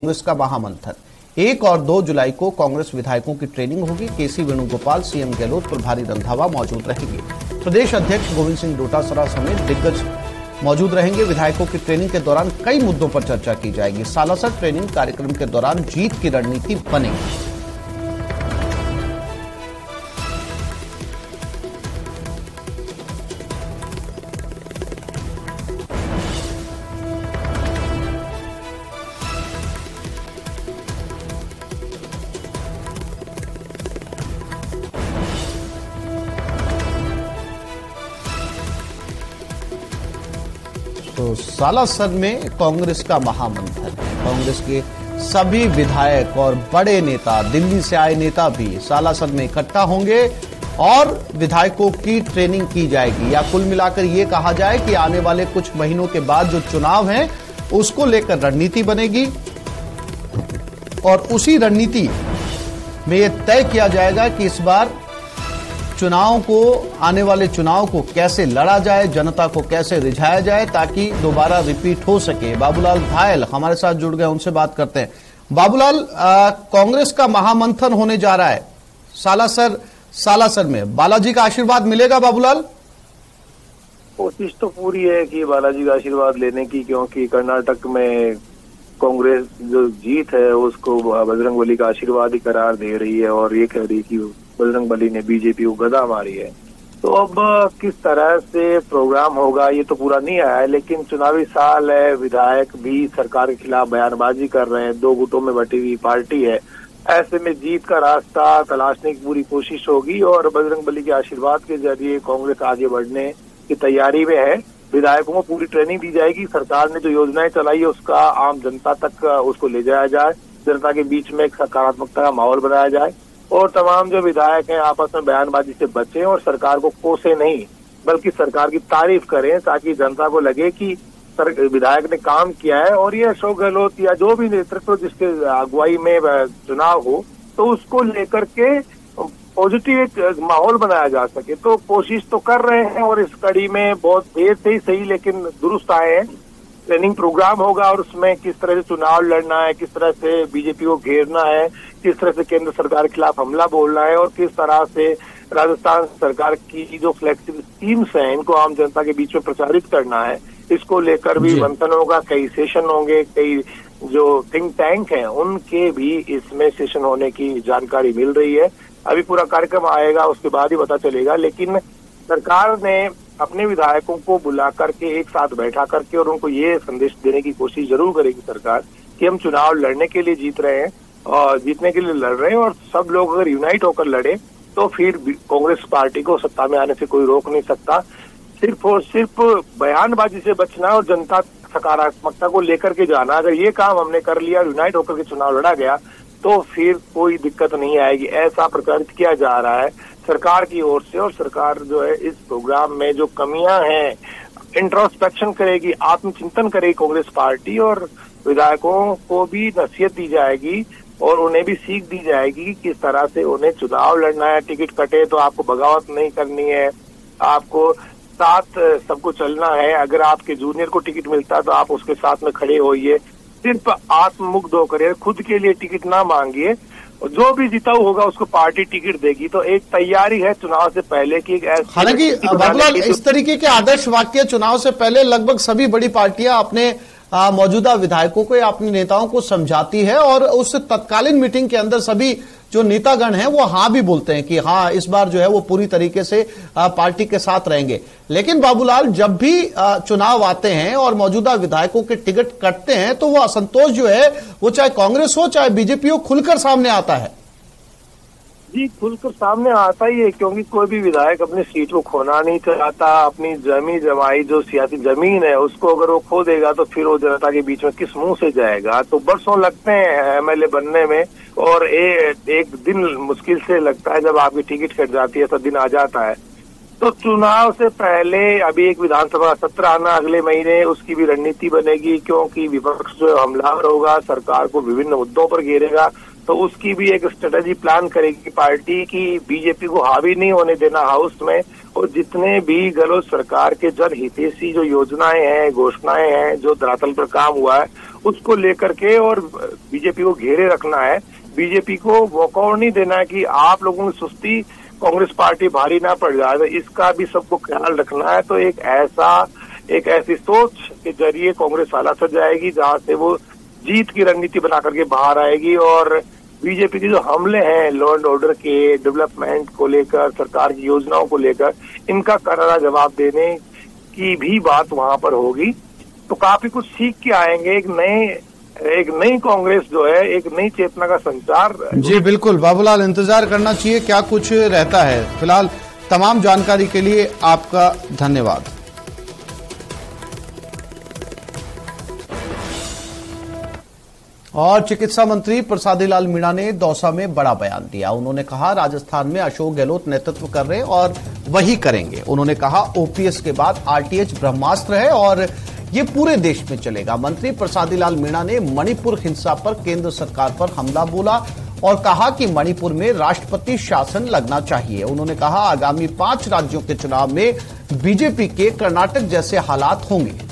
कांग्रेस का महामंथन 1 और 2 जुलाई को कांग्रेस विधायकों की ट्रेनिंग होगी। केसी वेणुगोपाल, सीएम गहलोत, प्रभारी रंधावा मौजूद रहेंगे। प्रदेश अध्यक्ष गोविंद सिंह डोटासरा समेत दिग्गज मौजूद रहेंगे। विधायकों की ट्रेनिंग के दौरान कई मुद्दों पर चर्चा की जाएगी। सालासर ट्रेनिंग कार्यक्रम के दौरान जीत की रणनीति बनेगी। तो सालासर में कांग्रेस का महामंथन है। कांग्रेस के सभी विधायक और बड़े नेता, दिल्ली से आए नेता भी सालासर में इकट्ठा होंगे और विधायकों की ट्रेनिंग की जाएगी। या कुल मिलाकर ये कहा जाए कि आने वाले कुछ महीनों के बाद जो चुनाव है उसको लेकर रणनीति बनेगी और उसी रणनीति में यह तय किया जाएगा कि इस बार आने वाले चुनाव को कैसे लड़ा जाए, जनता को कैसे रिझाया जाए ताकि दोबारा रिपीट हो सके। बाबूलाल भायल हमारे साथ जुड़ गए, उनसे बात करते हैं। बाबूलाल, कांग्रेस का महामंथन होने जा रहा है सालासर में, बालाजी का आशीर्वाद मिलेगा? बाबूलाल, कोशिश तो पूरी है कि बालाजी का आशीर्वाद लेने की, क्योंकि कर्नाटक में कांग्रेस जो जीत है उसको बजरंगबली का आशीर्वाद ही करार दे रही है और ये कह रही है कि बजरंगबली ने बीजेपी को गदा मारी है। तो अब किस तरह से प्रोग्राम होगा ये तो पूरा नहीं आया है, लेकिन चुनावी साल है, विधायक भी सरकार के खिलाफ बयानबाजी कर रहे हैं, 2 गुटों में बटी हुई पार्टी है। ऐसे में जीत का रास्ता तलाशने की पूरी कोशिश होगी और बजरंगबली के आशीर्वाद के जरिए कांग्रेस आगे बढ़ने की तैयारी में है। विधायकों को पूरी ट्रेनिंग दी जाएगी। सरकार ने जो योजनाएं चलाई है उसका आम जनता तक उसको ले जाया जाए, जनता के बीच में एक सकारात्मकता का माहौल बनाया जाए और तमाम जो विधायक हैं आपस में बयानबाजी से बचें और सरकार को कोसे नहीं बल्कि सरकार की तारीफ करें, ताकि जनता को लगे कि विधायक ने काम किया है। और ये अशोक गहलोत या जो भी नेतृत्व जिसके अगुवाई में चुनाव हो तो उसको लेकर के पॉजिटिव एक माहौल बनाया जा सके। तो कोशिश तो कर रहे हैं और इस कड़ी में बहुत देर से ही सही लेकिन दुरुस्त आए हैं। ट्रेनिंग प्रोग्राम होगा और उसमें किस तरह से चुनाव लड़ना है, किस तरह से बीजेपी को घेरना है, किस तरह से केंद्र सरकार के खिलाफ हमला बोलना है और किस तरह से राजस्थान सरकार की जो फ्लेक्सिबल स्कीम्स हैं इनको आम जनता के बीच में प्रचारित करना है। इसको लेकर भी मंथन होगा, कई सेशन होंगे, कई जो थिंक टैंक हैं उनके भी इसमें सेशन होने की जानकारी मिल रही है। अभी पूरा कार्यक्रम आएगा उसके बाद ही पता चलेगा, लेकिन सरकार ने अपने विधायकों को बुला करके एक साथ बैठा करके और उनको ये संदेश देने की कोशिश जरूर करेगी सरकार कि हम चुनाव लड़ने के लिए जीत रहे हैं और जीतने के लिए लड़ रहे हैं और सब लोग अगर यूनाइट होकर लड़े तो फिर कांग्रेस पार्टी को सत्ता में आने से कोई रोक नहीं सकता। सिर्फ और सिर्फ बयानबाजी से बचना और जनता सकारात्मकता को लेकर के जाना, अगर ये काम हमने कर लिया, यूनाइट होकर के चुनाव लड़ा गया तो फिर कोई दिक्कत नहीं आएगी, ऐसा प्रचारित किया जा रहा है सरकार की ओर से। और सरकार जो है इस प्रोग्राम में जो कमियां हैं इंट्रोस्पेक्शन करेगी, आत्मचिंतन करेगी कांग्रेस पार्टी और विधायकों को भी नसीहत दी जाएगी और उन्हें भी सीख दी जाएगी कि किस तरह से उन्हें चुनाव लड़ना है। टिकट कटे तो आपको बगावत नहीं करनी है, आपको साथ सबको चलना है। अगर आपके जूनियर को टिकट मिलता है तो आप उसके साथ में खड़े होइए, सिर्फ आत्ममुग्ध होकर खुद के लिए टिकट ना मांगिए। जो भी जीता होगा उसको पार्टी टिकट देगी। तो एक तैयारी है चुनाव से पहले की। हालांकि बाबूलाल, इस तरीके के आदर्श वाक्य चुनाव से पहले लगभग सभी बड़ी पार्टियां अपने मौजूदा विधायकों को या अपने नेताओं को समझाती है और उस तत्कालीन मीटिंग के अंदर सभी जो नेतागण हैं वो हाँ भी बोलते हैं कि हाँ इस बार जो है वो पूरी तरीके से पार्टी के साथ रहेंगे। लेकिन बाबूलाल, जब भी चुनाव आते हैं और मौजूदा विधायकों के टिकट कटते हैं तो वो असंतोष जो है वो चाहे कांग्रेस हो चाहे बीजेपी हो खुलकर सामने आता है। जी, खुलकर सामने आता ही है, क्योंकि कोई भी विधायक अपनी सीट को खोना नहीं चाहता। अपनी जमी जमाई जो सियासी जमीन है उसको अगर वो खो देगा तो फिर वो जनता के बीच में किस मुंह से जाएगा। तो बरसों लगते हैं एमएलए बनने में और एक दिन मुश्किल से लगता है जब आपकी टिकट कट जाती है, ऐसा दिन आ जाता है। तो चुनाव से पहले अभी एक विधानसभा सत्र आना अगले महीने, उसकी भी रणनीति बनेगी, क्योंकि विपक्ष जो हमलावर होगा सरकार को विभिन्न मुद्दों पर घेरेगा। तो उसकी भी एक स्ट्रेटेजी प्लान करेगी पार्टी की बीजेपी को हावी नहीं होने देना हाउस में और जितने भी गहलोत सरकार के जन हितैषी जो योजनाएं हैं, घोषणाएं हैं, जो धरातल पर काम हुआ है, उसको लेकर के और बीजेपी को घेरे रखना है। बीजेपी को मौका नहीं देना है कि आप लोगों की सुस्ती कांग्रेस पार्टी भारी ना पड़ जाए, तो इसका भी सबको ख्याल रखना है। तो एक ऐसी सोच के जरिए कांग्रेस हालात हो जाएगी जहां से वो जीत की रणनीति बना करके बाहर आएगी और बीजेपी के जो हमले हैं लॉ एंड ऑर्डर के, डेवलपमेंट को लेकर, सरकार की योजनाओं को लेकर, इनका करारा जवाब देने की भी बात वहां पर होगी। तो काफी कुछ सीख के आएंगे। एक नई कांग्रेस जो है, एक नई चेतना का संचार। जी बिल्कुल बाबूलाल, इंतजार करना चाहिए क्या कुछ रहता है। फिलहाल तमाम जानकारी के लिए आपका धन्यवाद। और चिकित्सा मंत्री प्रसादी लाल मीणा ने दौसा में बड़ा बयान दिया। उन्होंने कहा राजस्थान में अशोक गहलोत नेतृत्व कर रहे हैं और वही करेंगे। उन्होंने कहा ओपीएस के बाद आरटीएच ब्रह्मास्त्र है और ये पूरे देश में चलेगा। मंत्री प्रसादी लाल मीणा ने मणिपुर हिंसा पर केंद्र सरकार पर हमला बोला और कहा कि मणिपुर में राष्ट्रपति शासन लगना चाहिए। उन्होंने कहा आगामी 5 राज्यों के चुनाव में बीजेपी के कर्नाटक जैसे हालात होंगे।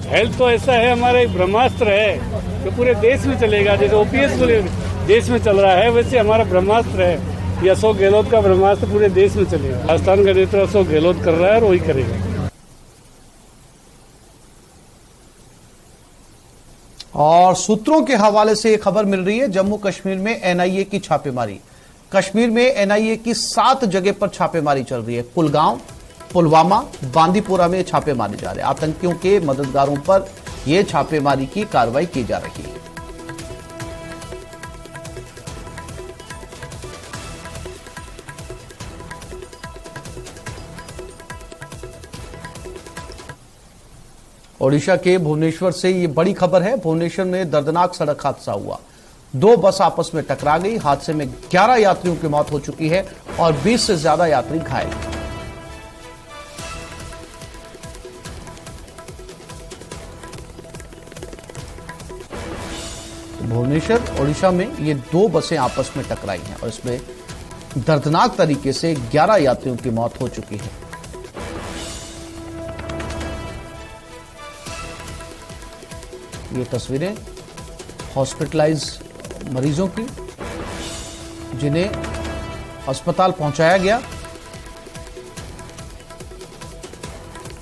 हेल्थ तो ऐसा है, हमारा एक ब्रह्मास्त्र है जो पूरे देश में चलेगा। जैसे ओपीएस पूरे देश में चल रहा है, वैसे हमारा ब्रह्मास्त्र है। ये अशोक गहलोत का ब्रह्मास्त्र पूरे देश में चलेगा। राजस्थान का नेतृत्व अशोक गहलोत कर रहा है और वही करेगा। और सूत्रों के हवाले से एक खबर मिल रही है, जम्मू कश्मीर में एनआईए की छापेमारी। कश्मीर में एनआईए की 7 जगह पर छापेमारी चल रही है। कुलगांव, पुलवामा, बांदीपोरा में छापे मारे जा रहे हैं। आतंकियों के मददगारों पर यह छापेमारी की कार्रवाई की जा रही है। ओडिशा के भुवनेश्वर से ये बड़ी खबर है। भुवनेश्वर में दर्दनाक सड़क हादसा हुआ। 2 बस आपस में टकरा गई। हादसे में 11 यात्रियों की मौत हो चुकी है और 20 से ज्यादा यात्री घायल। भुवनेश्वर ओडिशा में ये 2 बसें आपस में टकराई हैं और इसमें दर्दनाक तरीके से 11 यात्रियों की मौत हो चुकी है। ये तस्वीरें हॉस्पिटलाइज मरीजों की जिन्हें अस्पताल पहुंचाया गया।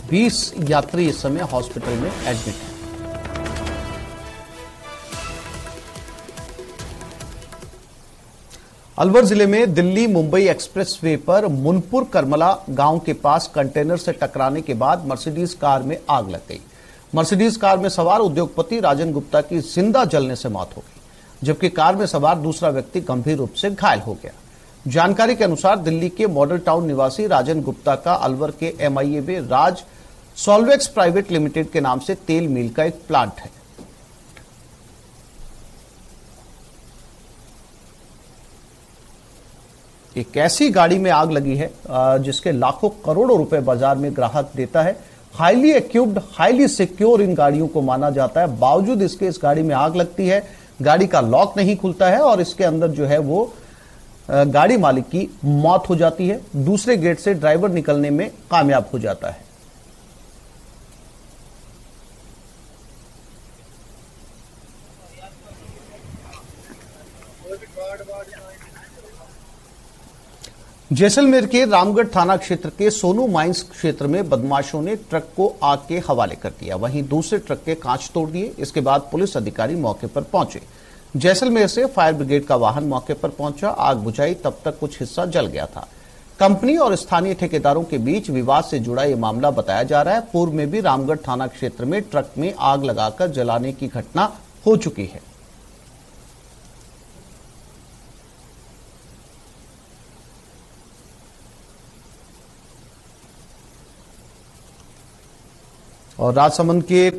20 यात्री इस समय हॉस्पिटल में एडमिट हैं। अलवर जिले में दिल्ली मुंबई एक्सप्रेसवे पर मुनपुर करमला गांव के पास कंटेनर से टकराने के बाद मर्सिडीज कार में आग लग गई। मर्सिडीज कार में सवार उद्योगपति राजन गुप्ता की जिंदा जलने से मौत हो गई, जबकि कार में सवार दूसरा व्यक्ति गंभीर रूप से घायल हो गया। जानकारी के अनुसार दिल्ली के मॉडल टाउन निवासी राजन गुप्ता का अलवर के एमआईए में राज सॉल्वेक्स प्राइवेट लिमिटेड के नाम से तेल मिल का एक प्लांट है। एक ऐसी गाड़ी में आग लगी है जिसके लाखों करोड़ों रुपए बाजार में ग्राहक देता है। Highly equipped, highly secure in गाड़ियों को माना जाता है। बावजूद इसके इस गाड़ी में आग लगती है। गाड़ी का लॉक नहीं खुलता है और इसके अंदर जो है वो गाड़ी मालिक की मौत हो जाती है। दूसरे गेट से ड्राइवर निकलने में कामयाब हो जाता है। जैसलमेर के रामगढ़ थाना क्षेत्र के सोनू माइंस क्षेत्र में बदमाशों ने ट्रक को आग के हवाले कर दिया। वहीं दूसरे ट्रक के कांच तोड़ दिए। इसके बाद पुलिस अधिकारी मौके पर पहुंचे। जैसलमेर से फायर ब्रिगेड का वाहन मौके पर पहुंचा, आग बुझाई। तब तक कुछ हिस्सा जल गया था। कंपनी और स्थानीय ठेकेदारों के बीच विवाद से जुड़ा यह मामला बताया जा रहा है। पूर्व में भी रामगढ़ थाना क्षेत्र में ट्रक में आग लगाकर जलाने की घटना हो चुकी है। और राजसमंद के